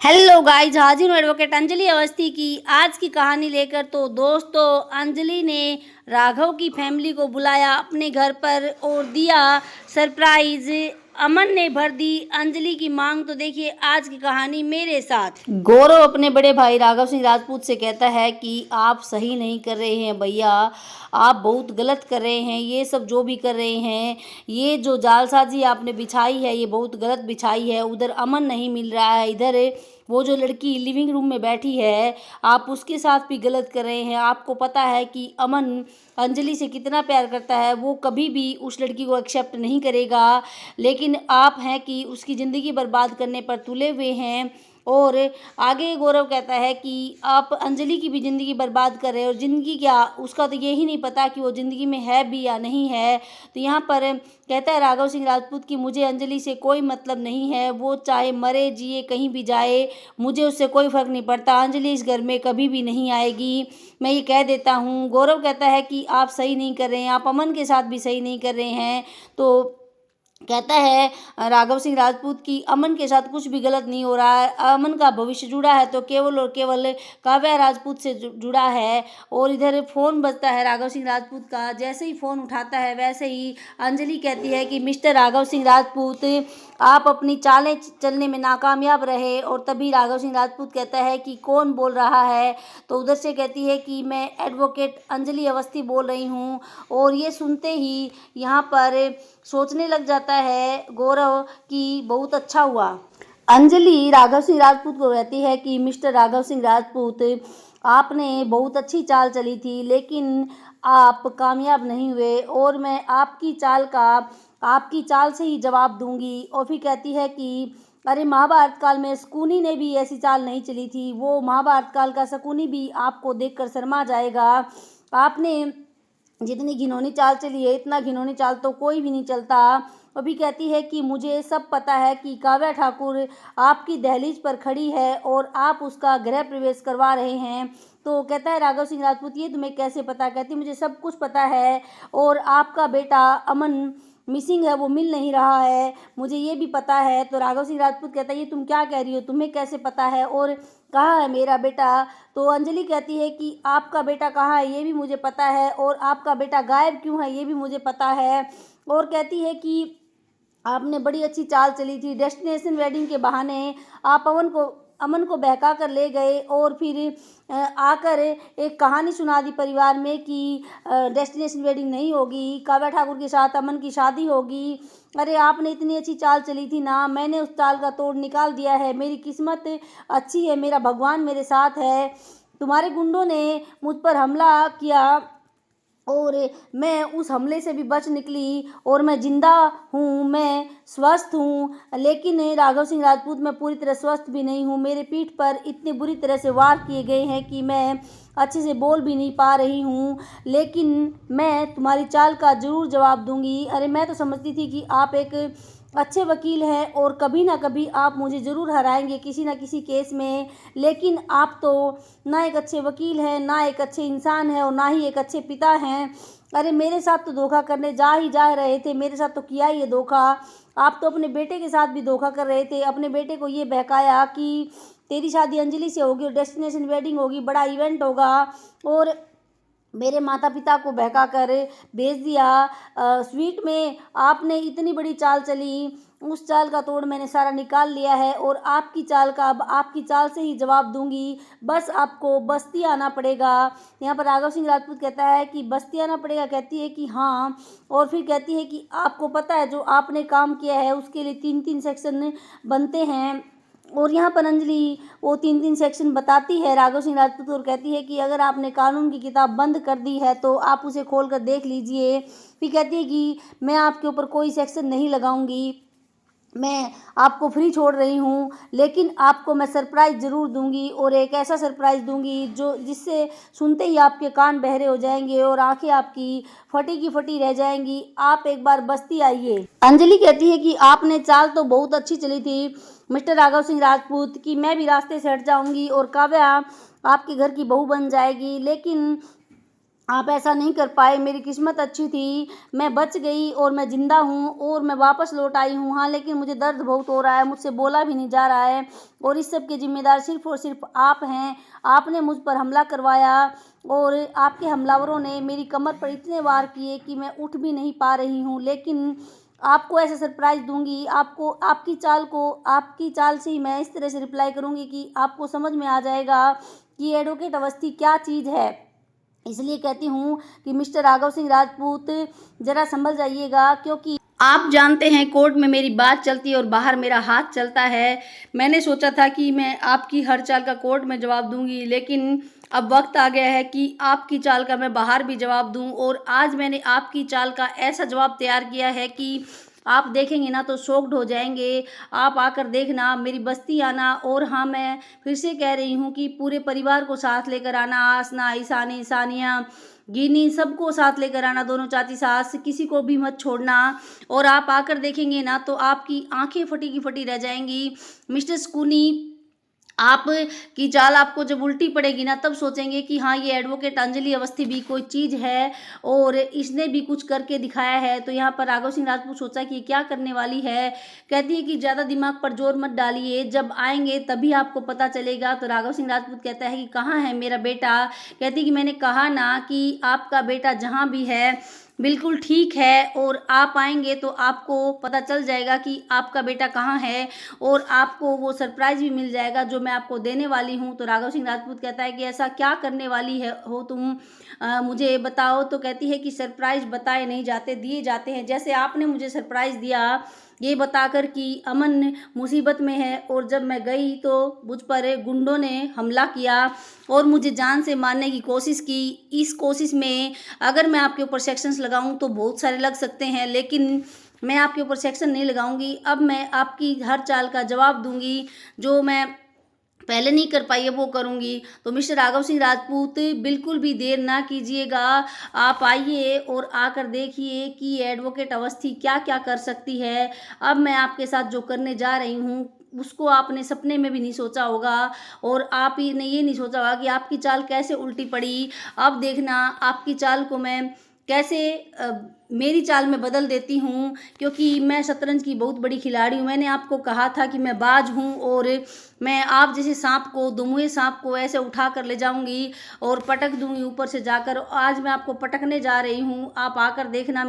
Hello guys, हाजिर हूँ advocate Anjali Awasthi की आज की कहानी लेकर। तो दोस्तों, अंजलि ने राघव की फैमिली को बुलाया अपने घर पर और दिया सरप्राइज। अमन ने भर दी अंजलि की मांग। तो देखिए आज की कहानी मेरे साथ। गौरव अपने बड़े भाई राघव सिंह राजपूत से कहता है कि आप सही नहीं कर रहे हैं भैया, आप बहुत गलत कर रहे हैं। ये सब जो भी कर रहे हैं, ये जो जालसाजी आपने बिछाई है, ये बहुत गलत बिछाई है। उधर अमन नहीं मिल रहा है, इधर वो जो लड़की लिविंग रूम में बैठी है, आप उसके साथ भी गलत कर रहे हैं। आपको पता है कि अमन अंजलि से कितना प्यार करता है, वो कभी भी उस लड़की को एक्सेप्ट नहीं करेगा, लेकिन आप हैं कि उसकी ज़िंदगी बर्बाद करने पर तुले हुए हैं। और आगे गौरव कहता है कि आप अंजलि की भी ज़िंदगी बर्बाद कर रहे हो। और ज़िंदगी क्या, उसका तो यही नहीं पता कि वो ज़िंदगी में है भी या नहीं है। तो यहाँ पर कहता है राघव सिंह राजपूत कि मुझे अंजलि से कोई मतलब नहीं है, वो चाहे मरे जिए कहीं भी जाए, मुझे उससे कोई फ़र्क नहीं पड़ता। अंजलि इस घर में कभी भी नहीं आएगी, मैं ये कह देता हूँ। गौरव कहता है कि आप सही नहीं कर रहे हैं, आप अमन के साथ भी सही नहीं कर रहे हैं। तो कहता है राघव सिंह राजपूत की अमन के साथ कुछ भी गलत नहीं हो रहा है, अमन का भविष्य जुड़ा है तो केवल और केवल काव्या राजपूत से जुड़ा है। और इधर फ़ोन बजता है राघव सिंह राजपूत का। जैसे ही फ़ोन उठाता है वैसे ही अंजलि कहती है कि मिस्टर राघव सिंह राजपूत, आप अपनी चालें चलने में नाकामयाब रहे। और तभी राघव सिंह राजपूत कहता है कि कौन बोल रहा है। तो उधर से कहती है कि मैं एडवोकेट अंजलि अवस्थी बोल रही हूँ। और ये सुनते ही यहाँ पर सोचने लग जाता है गौरव कि बहुत अच्छा हुआ। अंजलि राघव सिंह राजपूत को कहती है कि मिस्टर राघव सिंह राजपूत, आपने बहुत अच्छी चाल चली थी, लेकिन आप कामयाब नहीं हुए और मैं आपकी चाल से ही जवाब दूंगी। और फिर कहती है कि अरे, महाभारत काल में शकुनी ने भी ऐसी चाल नहीं चली थी, वो महाभारत काल का शकुनी भी आपको देखकर शर्मा जाएगा। आपने जितनी घिनौनी चाल चली है, इतना घिनौनी चाल तो कोई भी नहीं चलता। अभी कहती है कि मुझे सब पता है कि काव्या ठाकुर आपकी दहलीज पर खड़ी है और आप उसका गृह प्रवेश करवा रहे हैं। तो कहता है राघव सिंह राजपूत, ये तुम्हें कैसे पता? कहती मुझे सब कुछ पता है। और आपका बेटा अमन मिसिंग है, वो मिल नहीं रहा है, मुझे ये भी पता है। तो राघव सिंह राजपूत कहता है ये तुम क्या कह रही हो, तुम्हें कैसे पता है और कहाँ है मेरा बेटा? तो अंजलि कहती है कि आपका बेटा कहाँ है ये भी मुझे पता है, और आपका बेटा गायब क्यों है ये भी मुझे पता है। और कहती है कि आपने बड़ी अच्छी चाल चली थी, डेस्टिनेशन वेडिंग के बहाने आप अमन को बहका कर ले गए और फिर आकर एक कहानी सुना दी परिवार में कि डेस्टिनेशन वेडिंग नहीं होगी, काव्या ठाकुर के साथ अमन की शादी होगी। अरे, आपने इतनी अच्छी चाल चली थी ना, मैंने उस चाल का तोड़ निकाल दिया है। मेरी किस्मत अच्छी है, मेरा भगवान मेरे साथ है। तुम्हारे गुंडों ने मुझ पर हमला किया और मैं उस हमले से भी बच निकली और मैं जिंदा हूँ, मैं स्वस्थ हूँ। लेकिन राघव सिंह राजपूत, मैं पूरी तरह स्वस्थ भी नहीं हूँ। मेरे पीठ पर इतनी बुरी तरह से वार किए गए हैं कि मैं अच्छे से बोल भी नहीं पा रही हूँ, लेकिन मैं तुम्हारी चाल का ज़रूर जवाब दूंगी। अरे, मैं तो समझती थी कि आप एक अच्छे वकील हैं और कभी ना कभी आप मुझे ज़रूर हराएंगे किसी ना किसी केस में, लेकिन आप तो ना एक अच्छे वकील हैं, ना एक अच्छे इंसान हैं और ना ही एक अच्छे पिता हैं। अरे, मेरे साथ तो धोखा करने जा रहे थे, मेरे साथ तो किया ही है धोखा। आप तो अपने बेटे के साथ भी धोखा कर रहे थे, अपने बेटे को ये बहकाया कि तेरी शादी अंजलि से होगी और डेस्टिनेशन वेडिंग होगी, बड़ा इवेंट होगा, और मेरे माता पिता को बहका कर भेज दिया। स्वीट में आपने इतनी बड़ी चाल चली, उस चाल का तोड़ मैंने सारा निकाल लिया है और आपकी चाल का अब आपकी चाल से ही जवाब दूंगी। बस आपको बस्ती आना पड़ेगा। यहाँ पर राघव सिंह राजपूत कहता है कि बस्ती आना पड़ेगा? कहती है कि हाँ। और फिर कहती है कि आपको पता है जो आपने काम किया है उसके लिए 3-3 सेक्शन बनते हैं। और यहाँ पर अंजलि वो 3-3 सेक्शन बताती है राघव सिंह राजपूत और कहती है कि अगर आपने कानून की किताब बंद कर दी है तो आप उसे खोल कर देख लीजिए। फिर कहती है कि मैं आपके ऊपर कोई सेक्शन नहीं लगाऊंगी, मैं आपको फ्री छोड़ रही हूँ, लेकिन आपको मैं सरप्राइज़ ज़रूर दूंगी और एक ऐसा सरप्राइज़ दूंगी जो जिससे सुनते ही आपके कान बहरे हो जाएंगे और आंखें आपकी फटी की फटी रह जाएंगी। आप एक बार बस्ती आइए। अंजलि कहती है कि आपने चाल तो बहुत अच्छी चली थी मिस्टर राघव सिंह राजपूत, कि मैं भी रास्ते से हट जाऊंगी और काव्या आपके घर की बहू बन जाएगी, लेकिन आप ऐसा नहीं कर पाए, मेरी किस्मत अच्छी थी, मैं बच गई और मैं ज़िंदा हूँ और मैं वापस लौट आई हूँ। हाँ, लेकिन मुझे दर्द बहुत हो रहा है, मुझसे बोला भी नहीं जा रहा है और इस सब के ज़िम्मेदार सिर्फ़ और सिर्फ़ आप हैं। आपने मुझ पर हमला करवाया और आपके हमलावरों ने मेरी कमर पर इतने वार किए कि मैं उठ भी नहीं पा रही हूँ। लेकिन आपको ऐसा सरप्राइज़ दूँगी, आपको आपकी चाल से ही मैं इस तरह से रिप्लाई करूँगी कि आपको समझ में आ जाएगा कि एडवोकेट अवस्थी क्या चीज़ है। इसलिए कहती हूँ कि मिस्टर राघव सिंह राजपूत ज़रा संभल जाइएगा, क्योंकि आप जानते हैं कोर्ट में मेरी बात चलती है और बाहर मेरा हाथ चलता है। मैंने सोचा था कि मैं आपकी हर चाल का कोर्ट में जवाब दूंगी, लेकिन अब वक्त आ गया है कि आपकी चाल का मैं बाहर भी जवाब दूं और आज मैंने आपकी चाल का ऐसा जवाब तैयार किया है कि आप देखेंगे ना तो शॉक्ड हो जाएंगे। आप आकर देखना, मेरी बस्ती आना और हाँ, मैं फिर से कह रही हूँ कि पूरे परिवार को साथ लेकर आना, आसना, ईशानी, सानिया, गिनी, सबको साथ लेकर आना, दोनों चाची सास, किसी को भी मत छोड़ना। और आप आकर देखेंगे ना तो आपकी आंखें फटी की फटी रह जाएंगी। मिस्टर सुकूनी, आप की चाल आपको जब उल्टी पड़ेगी ना तब सोचेंगे कि हाँ, ये एडवोकेट अंजलि अवस्थी भी कोई चीज़ है और इसने भी कुछ करके दिखाया है। तो यहाँ पर राघव सिंह राजपूत सोचा कि ये क्या करने वाली है। कहती है कि ज़्यादा दिमाग पर जोर मत डालिए, जब आएंगे तभी आपको पता चलेगा। तो राघव सिंह राजपूत कहता है कि कहाँ है मेरा बेटा। कहती है कि मैंने कहा ना कि आपका बेटा जहाँ भी है बिल्कुल ठीक है और आप आएंगे तो आपको पता चल जाएगा कि आपका बेटा कहाँ है और आपको वो सरप्राइज़ भी मिल जाएगा जो मैं आपको देने वाली हूँ। तो राघव सिंह राजपूत कहता है कि ऐसा क्या करने वाली है हो तुम, मुझे बताओ। तो कहती है कि सरप्राइज़ बताए नहीं जाते, दिए जाते हैं। जैसे आपने मुझे सरप्राइज़ दिया ये बताकर कि अमन मुसीबत में है और जब मैं गई तो मुझ पर गुंडों ने हमला किया और मुझे जान से मारने की कोशिश की। इस कोशिश में अगर मैं आपके ऊपर सेक्शंस लगाऊं तो बहुत सारे लग सकते हैं, लेकिन मैं आपके ऊपर सेक्शन नहीं लगाऊंगी। अब मैं आपकी हर चाल का जवाब दूंगी, जो मैं पहले नहीं कर पाई है वो करूंगी। तो मिस्टर राघव सिंह राजपूत, बिल्कुल भी देर ना कीजिएगा, आप आइए और आकर देखिए कि एडवोकेट अवस्थी क्या क्या कर सकती है। अब मैं आपके साथ जो करने जा रही हूँ उसको आपने सपने में भी नहीं सोचा होगा और आप ही ने ये नहीं सोचा होगा कि आपकी चाल कैसे उल्टी पड़ी। अब देखना आपकी चाल को मैं कैसे मेरी चाल में बदल देती हूँ, क्योंकि मैं शतरंज की बहुत बड़ी खिलाड़ी हूँ। मैंने आपको कहा था कि मैं बाज हूँ और मैं आप जैसे सांप को, दुमुए सांप को ऐसे उठा कर ले जाऊंगी और पटक दूंगी ऊपर से जाकर। आज मैं आपको पटकने जा रही हूँ, आप आकर देखना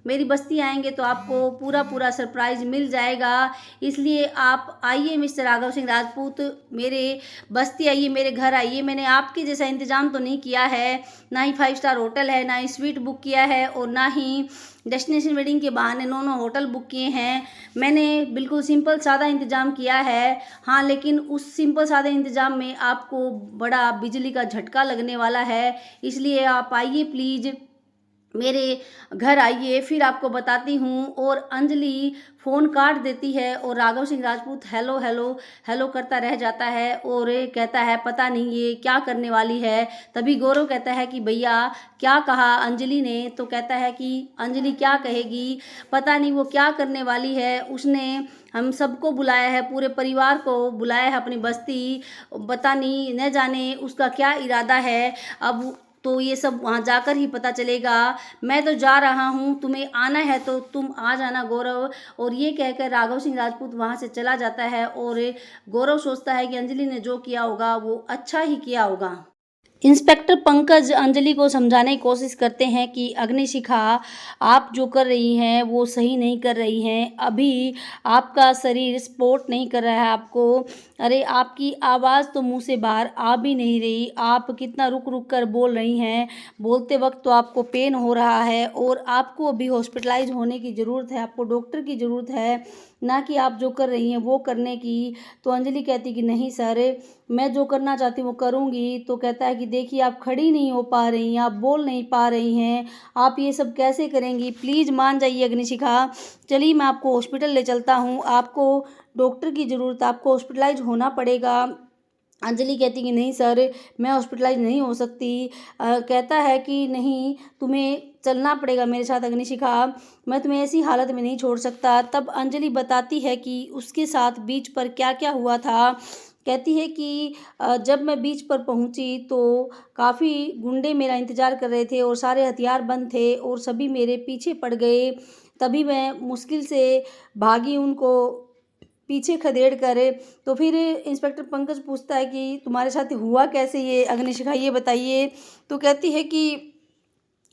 मेरी बस्ती आएंगे तो आपको पूरा पूरा सरप्राइज मिल जाएगा। इसलिए आप आइए मिस्टर राघव सिंह राजपूत, मेरे बस्ती आइए, मेरे घर आइए। मैंने आपके जैसा इंतज़ाम तो नहीं किया है, ना ही 5 स्टार होटल है, ना ही स्वीट बुक किया है और ना ही डेस्टिनेशन वेडिंग के बहाने नो होटल बुक किए हैं। मैंने बिल्कुल सिंपल सादा इंतज़ाम किया है। हाँ, लेकिन उस सिंपल सादे इंतज़ाम में आपको बड़ा बिजली का झटका लगने वाला है। इसलिए आप आइए प्लीज़, मेरे घर आइए, फिर आपको बताती हूँ। और अंजलि फ़ोन काट देती है और Raghav Singh Rajput hello hello hello करता रह जाता है और कहता है पता नहीं ये क्या करने वाली है। तभी गौरव कहता है कि भैया क्या कहा अंजलि ने। तो कहता है कि अंजलि क्या कहेगी, पता नहीं वो क्या करने वाली है। उसने हम सबको बुलाया है, पूरे परिवार को बुलाया है अपनी बस्ती, पता नहीं न जाने उसका क्या इरादा है। अब तो ये सब वहाँ जाकर ही पता चलेगा। मैं तो जा रहा हूँ, तुम्हें आना है तो तुम आ जाना गौरव। और ये कहकर राघव सिंह राजपूत वहाँ से चला जाता है और गौरव सोचता है कि अंजलि ने जो किया होगा वो अच्छा ही किया होगा। इंस्पेक्टर पंकज अंजलि को समझाने की कोशिश करते हैं कि अग्निशिखा, आप जो कर रही हैं वो सही नहीं कर रही हैं। अभी आपका शरीर सपोर्ट नहीं कर रहा है आपको। अरे आपकी आवाज़ तो मुंह से बाहर आ भी नहीं रही, आप कितना रुक रुक कर बोल रही हैं। बोलते वक्त तो आपको पेन हो रहा है और आपको अभी हॉस्पिटलाइज होने की ज़रूरत है, आपको डॉक्टर की ज़रूरत है, ना कि आप जो कर रही हैं वो करने की। तो अंजलि कहती कि नहीं सर, मैं जो करना चाहती हूँ वो करूँगी। तो कहता है कि देखिए आप खड़ी नहीं हो पा रही हैं, आप बोल नहीं पा रही हैं, आप ये सब कैसे करेंगी, प्लीज़ मान जाइए अग्निशिखा। चलिए मैं आपको हॉस्पिटल ले चलता हूँ, आपको डॉक्टर की ज़रूरत है, आपको हॉस्पिटलाइज होना पड़ेगा। अंजलि कहती कि नहीं सर, मैं हॉस्पिटलाइज नहीं हो सकती। कहता है कि नहीं, तुम्हें चलना पड़ेगा मेरे साथ अग्निशिखा, मैं तुम्हें ऐसी हालत में नहीं छोड़ सकता। तब अंजलि बताती है कि उसके साथ बीच पर क्या क्या हुआ था। कहती है कि जब मैं बीच पर पहुंची तो काफ़ी गुंडे मेरा इंतज़ार कर रहे थे और सारे हथियार बंद थे और सभी मेरे पीछे पड़ गए। तभी मैं मुश्किल से भागी उनको पीछे खदेड़ कर। तो फिर इंस्पेक्टर पंकज पूछता है कि तुम्हारे साथ हुआ कैसे ये अग्निशिखा, ये बताइए। तो कहती है कि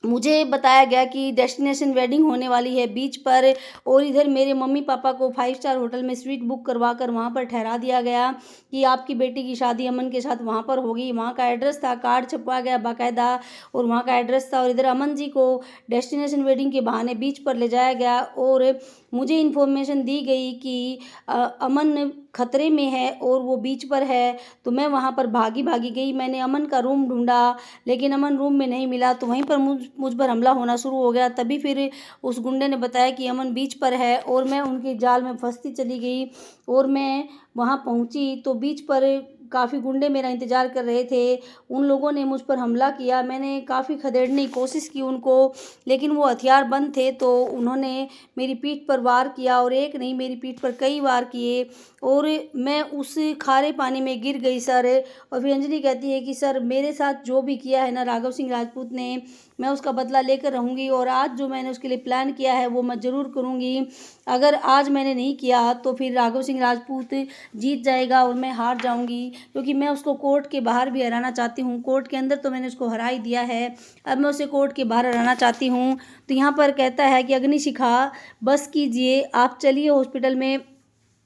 मुझे बताया गया कि डेस्टिनेशन वेडिंग होने वाली है बीच पर, और इधर मेरे मम्मी पापा को 5 स्टार होटल में स्वीट बुक करवा कर वहाँ पर ठहरा दिया गया कि आपकी बेटी की शादी अमन के साथ वहाँ पर होगी। वहाँ का एड्रेस था, कार्ड छपवा गया बाकायदा और वहाँ का एड्रेस था। और इधर अमन जी को डेस्टिनेशन वेडिंग के बहाने बीच पर ले जाया गया और मुझे इन्फॉर्मेशन दी गई कि अमन खतरे में है और वो बीच पर है। तो मैं वहाँ पर भागी भागी गई। मैंने अमन का रूम ढूंढा लेकिन अमन रूम में नहीं मिला। तो वहीं पर मुझ पर हमला होना शुरू हो गया। तभी फिर उस गुंडे ने बताया कि अमन बीच पर है और मैं उनके जाल में फंसती चली गई। और मैं वहाँ पहुँची तो बीच पर काफ़ी गुंडे मेरा इंतज़ार कर रहे थे। उन लोगों ने मुझ पर हमला किया। मैंने काफ़ी खदेड़ने की कोशिश की उनको, लेकिन वो हथियार बंद थे। तो उन्होंने मेरी पीठ पर वार किया और एक नहीं, मेरी पीठ पर कई वार किए और मैं उस खारे पानी में गिर गई सर। और फिर अंजलि कहती है कि सर, मेरे साथ जो भी किया है ना राघव सिंह राजपूत ने, मैं उसका बदला लेकर रहूँगी और आज जो मैंने उसके लिए प्लान किया है वो मैं ज़रूर करूँगी। अगर आज मैंने नहीं किया तो फिर राघव सिंह राजपूत जीत जाएगा और मैं हार जाऊँगी, क्योंकि मैं उसको कोर्ट के बाहर भी हराना चाहती हूँ। कोर्ट के अंदर तो मैंने उसको हरा ही दिया है, अब मैं उसे कोर्ट के बाहर हराना चाहती हूँ। तो यहाँ पर कहता है कि अग्निशिखा, बस कीजिए, आप चलिए हॉस्पिटल में।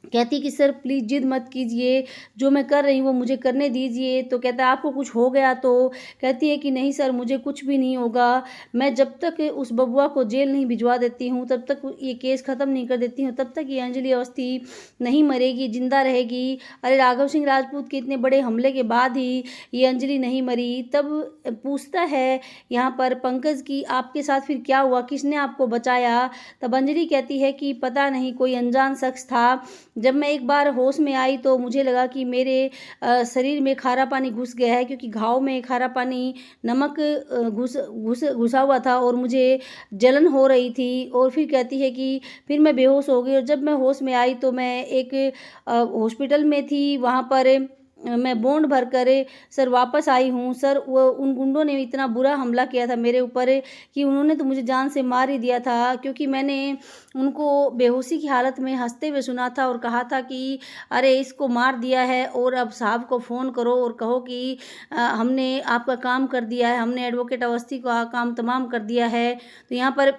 कहती कि सर प्लीज़ जिद मत कीजिए, जो मैं कर रही हूँ वो मुझे करने दीजिए। तो कहता है आपको कुछ हो गया तो? कहती है कि नहीं सर, मुझे कुछ भी नहीं होगा। मैं जब तक उस बबुआ को जेल नहीं भिजवा देती हूँ, तब तक ये केस ख़त्म नहीं कर देती हूँ, तब तक ये अंजलि अवस्थी नहीं मरेगी, ज़िंदा रहेगी। अरे राघव सिंह राजपूत के इतने बड़े हमले के बाद ही ये अंजलि नहीं मरी। तब पूछता है यहाँ पर पंकज की आपके साथ फिर क्या हुआ, किसने आपको बचाया? तब अंजलि कहती है कि पता नहीं, कोई अनजान शख्स था। जब मैं एक बार होश में आई तो मुझे लगा कि मेरे शरीर में खारा पानी घुस गया है, क्योंकि घाव में खारा पानी, नमक घुसा हुआ था और मुझे जलन हो रही थी। और फिर कहती है कि फिर मैं बेहोश हो गई और जब मैं होश में आई तो मैं एक हॉस्पिटल में थी, वहाँ पर मैं बॉन्ड भर कर सर वापस आई हूँ। सर, वो उन गुंडों ने इतना बुरा हमला किया था मेरे ऊपर कि उन्होंने तो मुझे जान से मार ही दिया था, क्योंकि मैंने उनको बेहोशी की हालत में हंसते हुए सुना था और कहा था कि अरे इसको मार दिया है और अब साहब को फ़ोन करो और कहो कि हमने आपका काम कर दिया है, हमने एडवोकेट अवस्थी का काम तमाम कर दिया है। तो यहाँ पर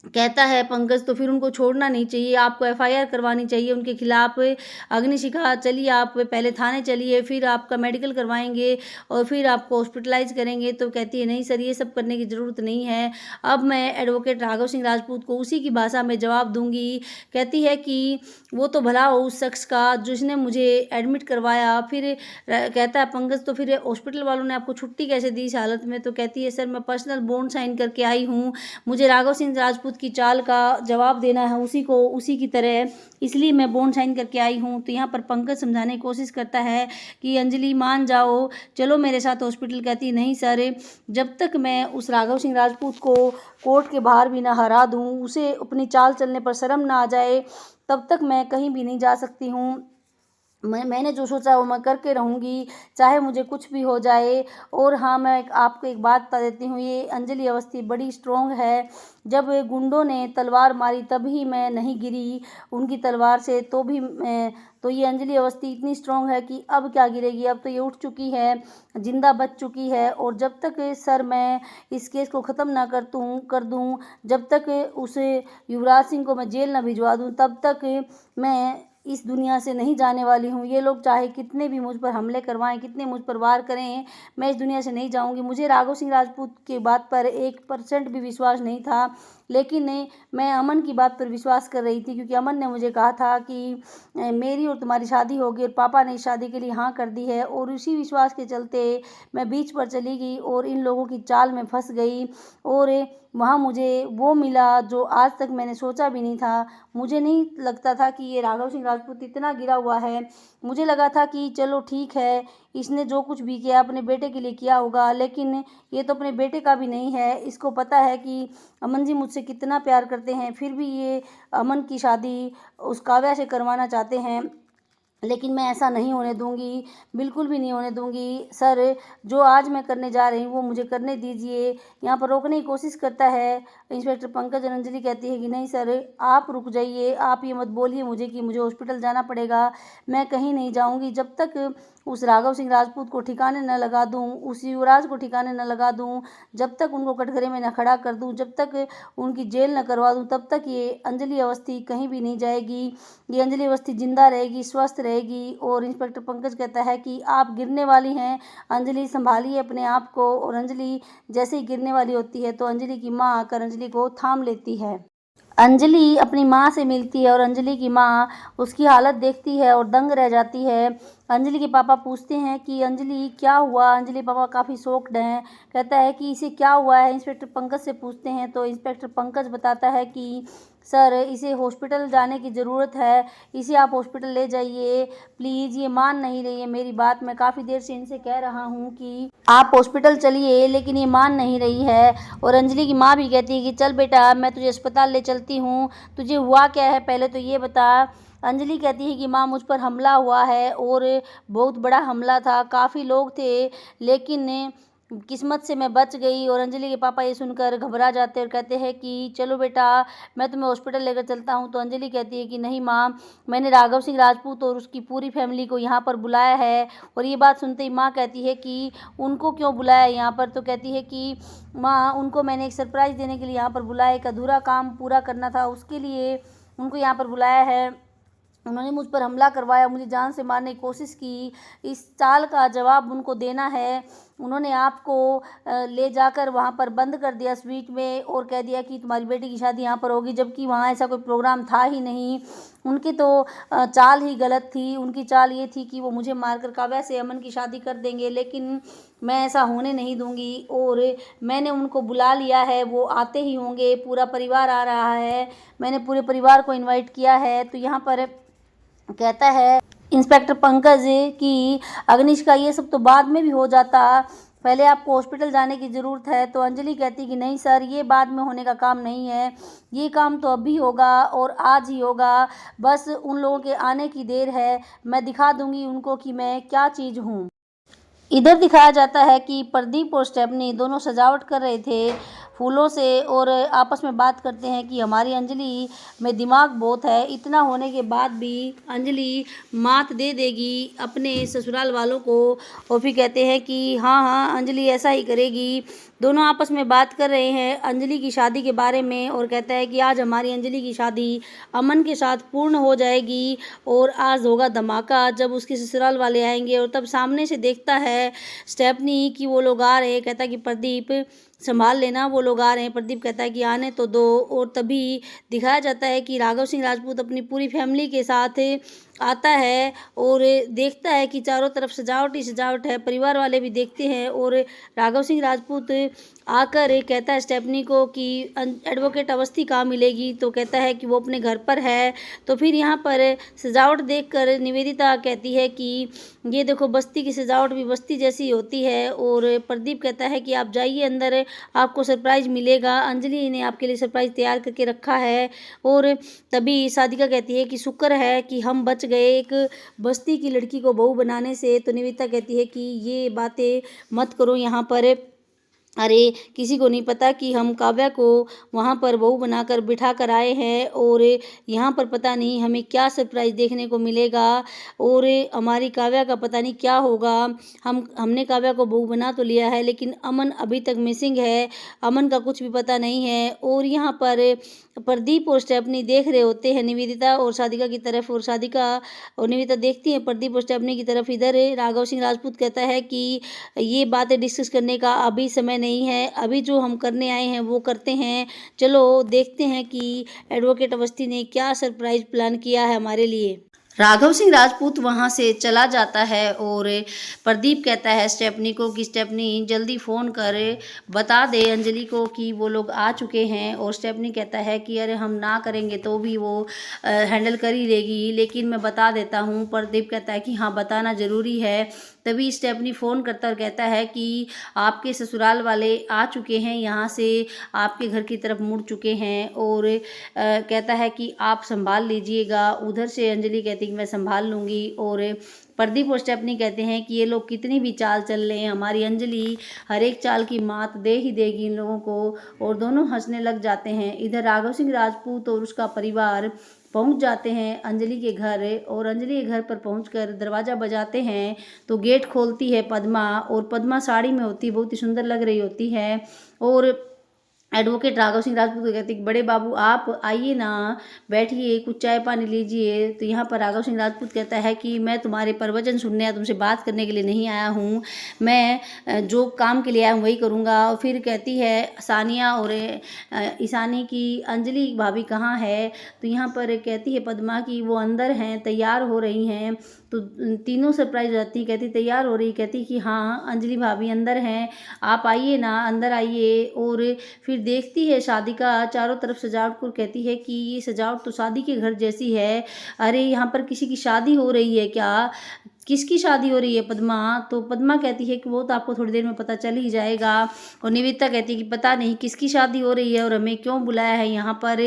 कहता है पंकज, तो फिर उनको छोड़ना नहीं चाहिए, आपको एफआईआर करवानी चाहिए उनके खिलाफ। अग्निशिखा, चलिए आप पहले थाने चलिए, फिर आपका मेडिकल करवाएंगे और फिर आपको हॉस्पिटलाइज करेंगे। तो कहती है नहीं सर, ये सब करने की ज़रूरत नहीं है, अब मैं एडवोकेट राघव सिंह राजपूत को उसी की भाषा में जवाब दूंगी। कहती है कि वो तो भला हो उस शख्स का जिसने मुझे एडमिट करवाया। फिर कहता है पंकज, तो फिर हॉस्पिटल वालों ने आपको छुट्टी कैसे दी इस हालत में? तो कहती है सर, मैं पर्सनल बॉन्ड साइन करके आई हूँ, मुझे राघव सिंह राजपूत की चाल का जवाब देना है उसी को, उसी की तरह, इसलिए मैं बॉन्ड साइन करके आई हूँ। तो यहाँ पर पंकज समझाने की कोशिश करता है कि अंजलि मान जाओ, चलो मेरे साथ हॉस्पिटल। कहती नहीं सर, जब तक मैं उस राघव सिंह राजपूत को कोर्ट के बाहर भी ना हरा दूँ, उसे अपनी चाल चलने पर शर्म ना आ जाए, तब तक मैं कहीं भी नहीं जा सकती हूँ। मैंने जो सोचा वो मैं करके रहूँगी, चाहे मुझे कुछ भी हो जाए। और हाँ, मैं आपको एक बात बता देती हूँ, ये अंजलि अवस्थी बड़ी स्ट्रॉन्ग है। जब गुंडों ने तलवार मारी तभी मैं नहीं गिरी उनकी तलवार से, तो ये अंजलि अवस्थी इतनी स्ट्रॉन्ग है कि अब क्या गिरेगी, अब तो ये उठ चुकी है, जिंदा बच चुकी है। और जब तक सर मैं इस केस को ख़त्म ना कर दूँ, जब तक उस युवराज सिंह को मैं जेल ना भिजवा दूँ, तब तक मैं इस दुनिया से नहीं जाने वाली हूँ। ये लोग चाहे कितने भी मुझ पर हमले करवाएं, कितने मुझ पर वार करें, मैं इस दुनिया से नहीं जाऊँगी। मुझे राघव सिंह राजपूत की बात पर 1% भी विश्वास नहीं था, लेकिन मैं अमन की बात पर विश्वास कर रही थी, क्योंकि अमन ने मुझे कहा था कि मेरी और तुम्हारी शादी होगी, और पापा ने इस शादी के लिए हाँ कर दी है। और उसी विश्वास के चलते मैं बीच पर चली गई और इन लोगों की चाल में फंस गई, और वहाँ मुझे वो मिला जो आज तक मैंने सोचा भी नहीं था। मुझे नहीं लगता था कि ये राघव सिंह राजपूत इतना गिरा हुआ है। मुझे लगा था कि चलो ठीक है, इसने जो कुछ भी किया अपने बेटे के लिए किया होगा, लेकिन ये तो अपने बेटे का भी नहीं है। इसको पता है कि अमन जी मुझसे कितना प्यार करते हैं, फिर भी ये अमन की शादी उस काव्या से करवाना चाहते हैं। लेकिन मैं ऐसा नहीं होने दूंगी, बिल्कुल भी नहीं होने दूंगी सर। जो आज मैं करने जा रही हूँ वो मुझे करने दीजिए। यहाँ पर रोकने की कोशिश करता है इंस्पेक्टर पंकज और अंजलि कहती है कि नहीं सर, आप रुक जाइए, आप ये मत बोलिए मुझे कि मुझे हॉस्पिटल जाना पड़ेगा। मैं कहीं नहीं जाऊंगी जब तक उस राघव सिंह राजपूत को ठिकाने न लगा दूं, उस युवराज को ठिकाने न लगा दूं, जब तक उनको कटघरे में न खड़ा कर दूं, जब तक उनकी जेल न करवा दूं, तब तक ये अंजलि अवस्थी कहीं भी नहीं जाएगी। ये अंजलि अवस्थी जिंदा रहेगी, स्वस्थ रहेगी। और इंस्पेक्टर पंकज कहता है कि आप गिरने वाली हैं अंजलि, संभालिए अपने आप को। और अंजलि जैसे ही गिरने वाली होती है तो अंजलि की माँ आकर अंजलि को थाम लेती है। अंजलि अपनी माँ से मिलती है और अंजलि की माँ उसकी हालत देखती है और दंग रह जाती है। अंजलि के पापा पूछते हैं कि अंजलि क्या हुआ। अंजलि पापा काफ़ी शॉक्ड हैं। कहता है कि इसे क्या हुआ है, इंस्पेक्टर पंकज से पूछते हैं तो इंस्पेक्टर पंकज बताता है कि सर इसे हॉस्पिटल जाने की ज़रूरत है, इसे आप हॉस्पिटल ले जाइए प्लीज़। ये मान नहीं रही है मेरी बात, मैं काफ़ी देर से इनसे कह रहा हूँ कि आप हॉस्पिटल चलिए, लेकिन ये मान नहीं रही है। और अंजलि की माँ भी कहती है कि चल बेटा मैं तुझे अस्पताल ले चलती हूँ, तुझे हुआ क्या है पहले तो ये बता। अंजलि कहती है कि माँ मुझ पर हमला हुआ है और बहुत बड़ा हमला था, काफ़ी लोग थे, लेकिन किस्मत से मैं बच गई। और अंजलि के पापा ये सुनकर घबरा जाते हैं और कहते हैं कि चलो बेटा मैं तुम्हें हॉस्पिटल लेकर चलता हूँ। तो अंजलि कहती है कि नहीं माँ, मैंने राघव सिंह राजपूत और उसकी पूरी फैमिली को यहाँ पर बुलाया है। और ये बात सुनते ही माँ कहती है कि उनको क्यों बुलाया यहाँ पर। तो कहती है कि माँ उनको मैंने एक सरप्राइज़ देने के लिए यहाँ पर बुलाया, एक अधूरा काम पूरा करना था उसके लिए उनको यहाँ पर बुलाया है। उन्होंने मुझ पर हमला करवाया, मुझे जान से मारने की कोशिश की, इस चाल का जवाब उनको देना है। उन्होंने आपको ले जाकर वहाँ पर बंद कर दिया स्वीट में और कह दिया कि तुम्हारी बेटी की शादी यहाँ पर होगी, जबकि वहाँ ऐसा कोई प्रोग्राम था ही नहीं। उनकी तो चाल ही गलत थी। उनकी चाल ये थी कि वो मुझे मारकर काव्या से अमन की शादी कर देंगे, लेकिन मैं ऐसा होने नहीं दूंगी। और मैंने उनको बुला लिया है, वो आते ही होंगे, पूरा परिवार आ रहा है, मैंने पूरे परिवार को इनवाइट किया है। तो यहाँ पर कहता है इंस्पेक्टर पंकज कि अग्निश का ये सब तो बाद में भी हो जाता, पहले आपको हॉस्पिटल जाने की ज़रूरत है। तो अंजलि कहती कि नहीं सर, ये बाद में होने का काम नहीं है, ये काम तो अभी होगा और आज ही होगा, बस उन लोगों के आने की देर है, मैं दिखा दूंगी उनको कि मैं क्या चीज़ हूँ। इधर दिखाया जाता है कि प्रदीप और स्टेफनी दोनों सजावट कर रहे थे फूलों से और आपस में बात करते हैं कि हमारी अंजलि में दिमाग बहुत है, इतना होने के बाद भी अंजलि मात दे देगी अपने ससुराल वालों को। और फिर कहते हैं कि हाँ हाँ अंजलि ऐसा ही करेगी। दोनों आपस में बात कर रहे हैं अंजलि की शादी के बारे में और कहता है कि आज हमारी अंजलि की शादी अमन के साथ पूर्ण हो जाएगी और आज होगा धमाका जब उसके ससुराल वाले आएंगे। और तब सामने से देखता है स्टेफनी कि वो लोग आ रहे हैं। कहता है कि प्रदीप संभाल लेना, वो लोग आ रहे हैं। प्रदीप कहता है कि आने तो दो। और तभी दिखाया जाता है कि राघव सिंह राजपूत अपनी पूरी फैमिली के साथ आता है और देखता है कि चारों तरफ सजावट ही सजावट है, परिवार वाले भी देखते हैं। और राघव सिंह राजपूत आकर कहता है स्टेफनी को कि एडवोकेट अवस्थी कहाँ मिलेगी। तो कहता है कि वो अपने घर पर है। तो फिर यहाँ पर सजावट देखकर निवेदिता कहती है कि ये देखो बस्ती की सजावट भी बस्ती जैसी होती है। और प्रदीप कहता है कि आप जाइए अंदर, आपको सरप्राइज़ मिलेगा, अंजलि ने आपके लिए सरप्राइज़ तैयार करके रखा है। और तभी साधिका कहती है कि शुक्र है कि हम बच गए एक बस्ती की लड़की को बहू बनाने से। तो निवेदिता कहती है कि ये बातें मत करो यहाँ पर, अरे किसी को नहीं पता कि हम काव्या को वहाँ पर बहू बनाकर बिठा कर आए हैं और यहाँ पर पता नहीं हमें क्या सरप्राइज़ देखने को मिलेगा और हमारी काव्या का पता नहीं क्या होगा। हमने काव्या को बहू बना तो लिया है, लेकिन अमन अभी तक मिसिंग है, अमन का कुछ भी पता नहीं है। और यहाँ पर प्रदीप और स्टेफनी देख रहे होते हैं निवेदिता और साधिका की तरफ, और साधिका और निवेदिता देखती हैं प्रदीप और स्टेफनी की तरफ। इधर राघव सिंह राजपूत कहता है कि ये बातें डिस्कस करने का अभी समय नहीं है, अभी जो हम करने आए हैं वो करते हैं। चलो देखते हैं कि एडवोकेट अवस्थी ने क्या सरप्राइज प्लान किया है हमारे लिए। राघव सिंह राजपूत वहाँ से चला जाता है और प्रदीप कहता है स्टेफनी को कि स्टेफनी जल्दी फ़ोन कर बता दे अंजलि को कि वो लोग आ चुके हैं। और स्टेफनी कहता है कि अरे हम ना करेंगे तो भी वो हैंडल कर ही लेगी, लेकिन मैं बता देता हूँ। प्रदीप कहता है कि हाँ बताना ज़रूरी है। तभी स्टेफनी फ़ोन करता और कहता है कि आपके ससुराल वाले आ चुके हैं, यहाँ से आपके घर की तरफ मुड़ चुके हैं और कहता है कि आप संभाल लीजिएगा। उधर से अंजलि कहती है कि मैं संभाल लूँगी और प्रदीप और स्टेफनी कहते हैं कि ये लोग कितनी भी चाल चल रहे हैं, हमारी अंजलि हर एक चाल की मात दे ही देगी इन लोगों को, और दोनों हंसने लग जाते हैं। इधर राघव सिंह राजपूत और उसका परिवार पहुंच जाते हैं अंजलि के घर, और अंजलि के घर पर पहुंचकर दरवाज़ा बजाते हैं तो गेट खोलती है पद्मा, और पद्मा साड़ी में होती है, बहुत ही सुंदर लग रही होती है। और एडवोकेट राघव सिंह राजपूत को कहते हैं बड़े बाबू आप आइए ना, बैठिए, कुछ चाय पानी लीजिए। तो यहाँ पर राघव सिंह राजपूत कहता है कि मैं तुम्हारे प्रवचन सुनने या तुमसे बात करने के लिए नहीं आया हूँ, मैं जो काम के लिए आया हूँ वही करूँगा। और फिर कहती है सानिया और ईशानी की अंजलि भाभी कहाँ है। तो यहाँ पर कहती है पद्मा की वो अंदर हैं, तैयार हो रही हैं। तो तीनों सरप्राइज हो जाती है, कहती तैयार हो रही, कहती कि हाँ अंजलि भाभी अंदर हैं, आप आइए ना, अंदर आइए। और फिर देखती है शादी का चारों तरफ सजावट को, कहती है कि ये सजावट तो शादी के घर जैसी है, अरे यहाँ पर किसी की शादी हो रही है क्या, किसकी शादी हो रही है पद्मा। तो पद्मा कहती है कि वो तो आपको थोड़ी देर में पता चल ही जाएगा। और निवेदिता कहती है कि पता नहीं किसकी शादी हो रही है और हमें क्यों बुलाया है यहाँ पर,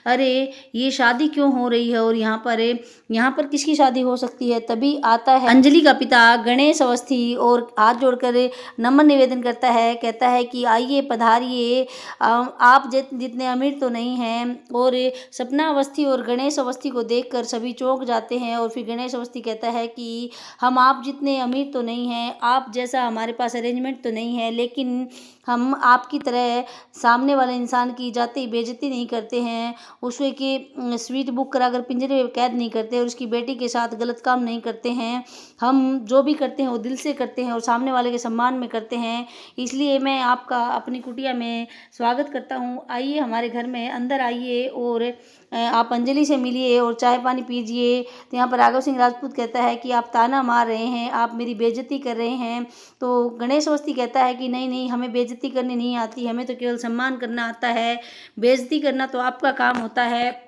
अरे ये शादी क्यों हो रही है और यहाँ पर किसकी शादी हो सकती है। तभी आता है अंजलि का पिता गणेश अवस्थी और हाथ जोड़कर नम्र निवेदन करता है, कहता है कि आइए पधारिए, आप जितने अमीर तो नहीं हैं। और सपना अवस्थी और गणेश अवस्थी को देखकर सभी चौंक जाते हैं। और फिर गणेश अवस्थी कहता है कि हम आप जितने अमीर तो नहीं हैं, आप जैसा हमारे पास अरेंजमेंट तो नहीं है, लेकिन हम आपकी तरह सामने वाले इंसान की जाती बेइज्जती नहीं करते हैं, उसके कि स्वीट बुक कराकर पिंजरे में कैद नहीं करते और उसकी बेटी के साथ गलत काम नहीं करते हैं। हम जो भी करते हैं वो दिल से करते हैं और सामने वाले के सम्मान में करते हैं। इसलिए मैं आपका अपनी कुटिया में स्वागत करता हूँ, आइए हमारे घर में अंदर आइए और आप अंजलि से मिलिए और चाय पानी पीजिए। तो यहाँ पर राघव सिंह राजपूत कहता है कि आप ताना मार रहे हैं, आप मेरी बेइज्जती कर रहे हैं। तो गणेश अवस्थी कहता है कि नहीं नहीं, हमें बेइज्जती करनी नहीं आती, हमें तो केवल सम्मान करना आता है, बेइज्जती करना तो आपका काम होता है।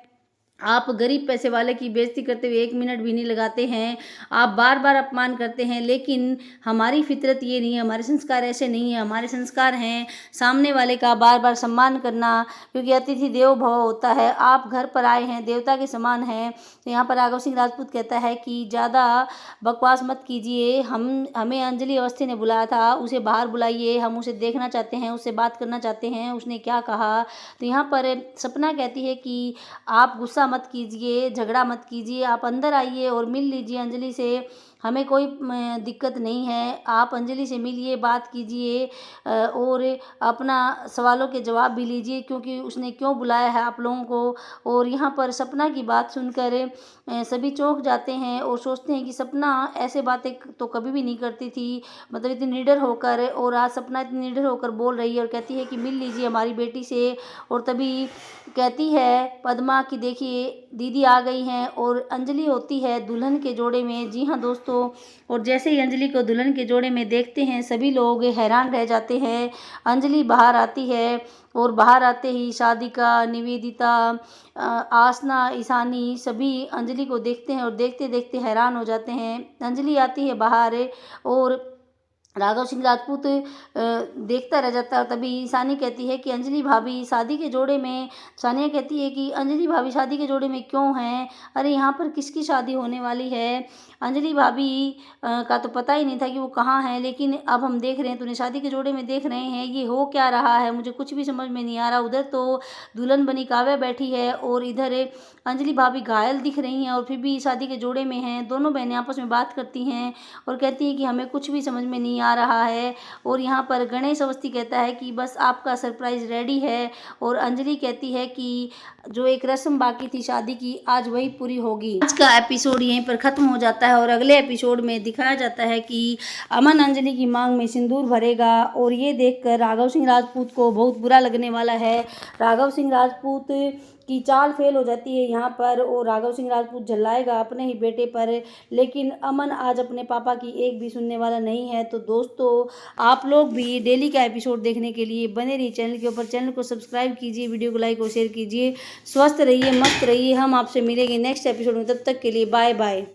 आप गरीब पैसे वाले की बेइज्जती करते हुए 1 मिनट भी नहीं लगाते हैं, आप बार बार अपमान करते हैं, लेकिन हमारी फितरत ये नहीं है, हमारे संस्कार ऐसे नहीं है। हमारे संस्कार हैं सामने वाले का बार बार सम्मान करना, क्योंकि अतिथि देवो भव होता है, आप घर पर आए हैं, देवता के समान हैं। तो यहाँ पर राघव सिंह राजपूत कहता है कि ज़्यादा बकवास मत कीजिए, हमें अंजलि अवस्थी ने बुलाया था, उसे बाहर बुलाइए, हम उसे देखना चाहते हैं, उससे बात करना चाहते हैं, उसने क्या कहा। तो यहाँ पर सपना कहती है कि आप गुस्सा मत कीजिए, झगड़ा मत कीजिए, आप अंदर आइए और मिल लीजिए अंजलि से, हमें कोई दिक्कत नहीं है, आप अंजलि से मिलिए, बात कीजिए और अपना सवालों के जवाब भी लीजिए, क्योंकि उसने क्यों बुलाया है आप लोगों को। और यहाँ पर सपना की बात सुनकर सभी चौंक जाते हैं और सोचते हैं कि सपना ऐसे बातें तो कभी भी नहीं करती थी, मतलब इतनी निडर होकर, और आज सपना इतनी निडर होकर बोल रही है और कहती है कि मिल लीजिए हमारी बेटी से। और तभी कहती है पद्मा कि देखिए दीदी आ गई हैं, और अंजलि होती है दुल्हन के जोड़े में। जी हाँ दोस्तों, और जैसे ही अंजलि को दुल्हन के जोड़े में देखते हैं सभी लोग हैरान रह जाते हैं। अंजलि बाहर आती है और बाहर आते ही शादिका, निवेदिता, आसना, ईशानी सभी अंजलि को देखते हैं और देखते देखते हैरान हो जाते हैं। अंजलि आती है बाहर और राघव सिंह राजपूत देखता रह जाता है। तभी ईशानी कहती है कि अंजलि भाभी शादी के जोड़े में, सानिया कहती है कि अंजलि भाभी शादी के जोड़े में क्यों हैं, अरे यहाँ पर किसकी शादी होने वाली है। अंजलि भाभी का तो पता ही नहीं था कि वो कहाँ है, लेकिन अब हम देख रहे हैं तो उन्हें शादी के जोड़े में देख रहे हैं, ये हो क्या रहा है मुझे कुछ भी समझ में नहीं आ रहा। उधर तो दुल्हन बनी काव्या बैठी है और इधर अंजलि भाभी घायल दिख रही हैं और फिर भी शादी के जोड़े में हैं। दोनों बहनें आपस में बात करती हैं और कहती हैं कि हमें कुछ भी समझ में नहीं आ रहा है। और यहाँ पर गणेश अवस्थी कहता है कि बस आपका सरप्राइज रेडी है, और अंजलि कहती है कि जो एक रस्म बाकी थी शादी की आज वही पूरी होगी। आज का एपिसोड यहीं पर ख़त्म हो जाता है और अगले एपिसोड में दिखाया जाता है कि अमन अंजलि की मांग में सिंदूर भरेगा, और ये देखकर राघव सिंह राजपूत को बहुत बुरा लगने वाला है। राघव सिंह राजपूत की चाल फेल हो जाती है यहाँ पर, और राघव सिंह राजपूत झल्लाएगा अपने ही बेटे पर, लेकिन अमन आज अपने पापा की एक भी सुनने वाला नहीं है। तो दोस्तों आप लोग भी डेली का एपिसोड देखने के लिए बने रहिए चैनल के ऊपर, चैनल को सब्सक्राइब कीजिए, वीडियो को लाइक और शेयर कीजिए। स्वस्थ रहिए, मस्त रहिए, हम आपसे मिलेंगे नेक्स्ट एपिसोड में, तब तक के लिए बाय बाय।